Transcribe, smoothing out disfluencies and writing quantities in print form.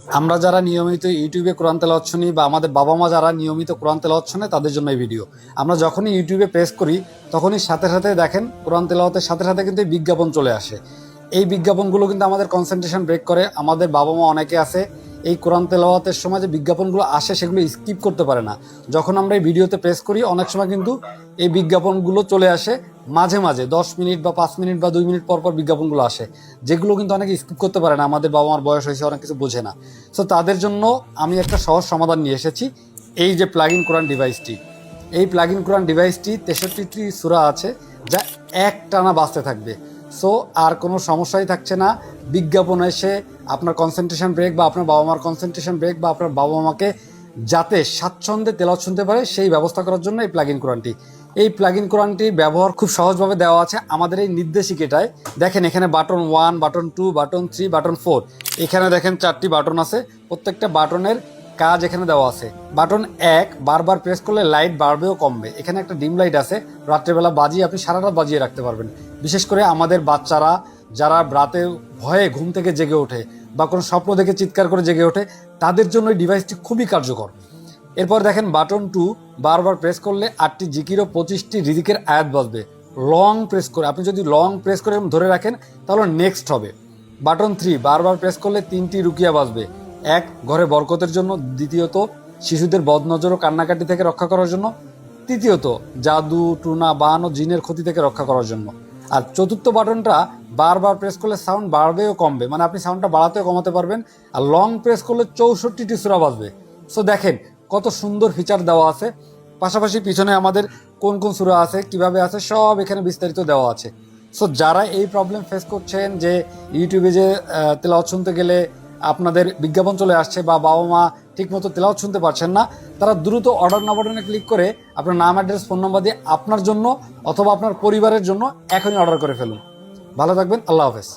আমরা যারা নিয়মিত ইউটিউবে কোরআন তেলাওয়াত শুনি বা আমাদের বাবা মা যারা নিয়মিত কোরআন তেলাওয়াত শুনে তাদের জন্য এই ভিডিও। আমরা যখনই ইউটিউবে প্রেস করি তখনই সাথে সাথে দেখেন কোরআন তেলাওয়াতের সাথে সাথে কিন্তু এই বিজ্ঞাপন চলে আসে। এই বিজ্ঞাপনগুলো কিন্তু আমাদের কনসেন্ট্রেশন ব্রেক করে। আমাদের বাবা মা অনেকে আছে এই কোরআন তেলাওয়াতের সময় যে বিজ্ঞাপনগুলো আসে সেগুলো স্কিপ করতে পারে না। যখন আমরা এই ভিডিওতে প্রেস করি অনেক সময় কিন্তু এই বিজ্ঞাপনগুলো চলে আসে মাঝে মাঝে 10 মিনিট বা 5 মিনিট বা 2 মিনিট পর পর বিজ্ঞাপনগুলো আসে, যেগুলো কিন্তু অনেকে স্কিপ করতে পারে না। আমাদের বাবা মার বয়স হয়েছে, অনেক কিছু বোঝে না। সো তাদের জন্য আমি একটা সহজ সমাধান নিয়ে এসেছি। এই যে প্লাগ ইন কোরআন ডিভাইসটি, এই প্লাগ ইন কোরআন ডিভাইসটি 63টি সূরা আছে যা একটানা বাজতে থাকবে। সো আর কোনো সমস্যাই থাকছে না। বিজ্ঞাপন এসে আপনার কনসেন্ট্রেশন ব্রেক বা আপনার বাবা মার কনসেন্ট্রেশন ব্রেক বা আপনার বাবা মাকে যাতে স্বাচ্ছন্দ্যে তেলাওয়াত শুনতে পারে সেই ব্যবস্থা করার জন্য এই প্লাগ ইন কোরআনটি। এই প্লাগ ইন কোরআনটির ব্যবহার খুব সহজভাবে দেওয়া আছে আমাদের এই নির্দেশিকাটায়। দেখেন এখানে বাটন 1, বাটন 2, বাটন 3, বাটন 4, এখানে দেখেন 4টি বাটন আছে। প্রত্যেকটা বাটনের কাজ এখানে দেওয়া আছে। বাটন 1 বারবার প্রেস করলে লাইট বাড়বেও কমবে। এখানে একটা ডিম লাইট আছে, রাত্রেবেলা বাজিয়ে আপনি সারা রাত বাজিয়ে রাখতে পারবেন। বিশেষ করে আমাদের বাচ্চারা যারা রাতে ভয়ে ঘুম থেকে জেগে ওঠে বা কোনো স্বপ্ন দেখে চিৎকার করে জেগে ওঠে তাদের জন্য এই ডিভাইসটি খুবই কার্যকর। এরপর দেখেন বাটন 2 বারবার প্রেস করলে 8টি জিকির ও 25টি রিজিকের আয়াত বাজবে। লং প্রেস করে আপনি যদি লং প্রেস করে ধরে রাখেন তাহলে নেক্সট হবে। বাটন 3 বারবার প্রেস করলে 3টি রুকিয়া বাজবে। এক, ঘরে বরকতের জন্য। দ্বিতীয়ত, শিশুদের বদনজর ও কান্নাকাটি থেকে রক্ষা করার জন্য। তৃতীয়ত, জাদু টুনা বান ও জিনের ক্ষতি থেকে রক্ষা করার জন্য। আর চতুর্থ বাটনটা বারবার প্রেস করলে সাউন্ড বাড়বেও কমবে, মানে আপনি সাউন্ডটা বাড়াতেও কমাতে পারবেন। আর লং প্রেস করলে 64টি সূরা বাজবে। সো দেখেন কত সুন্দর ফিচার দেওয়া আছে। পাশাপাশি পিছনে আমাদের কোন কোন সূরা আছে, কিভাবে আছে, সব এখানে বিস্তারিত দেওয়া আছে। সো যারা এই প্রবলেম ফেস করছেন যে ইউটিউবে যে তেলাওয়াত শুনতে গেলে আপনাদের বিজ্ঞাপন চলে আসছে বা বাবা মা ঠিকমতো তেলাওয়াত শুনতে পারছেন না, তারা দ্রুত অর্ডার নাও বাটনে ক্লিক করে আপনার নাম, অ্যাড্রেস, ফোন নাম্বার দিয়ে আপনার জন্য অথবা আপনার পরিবারের জন্য এখনই অর্ডার করে ফেলুন। ভালো থাকবেন, আল্লাহ হাফেজ।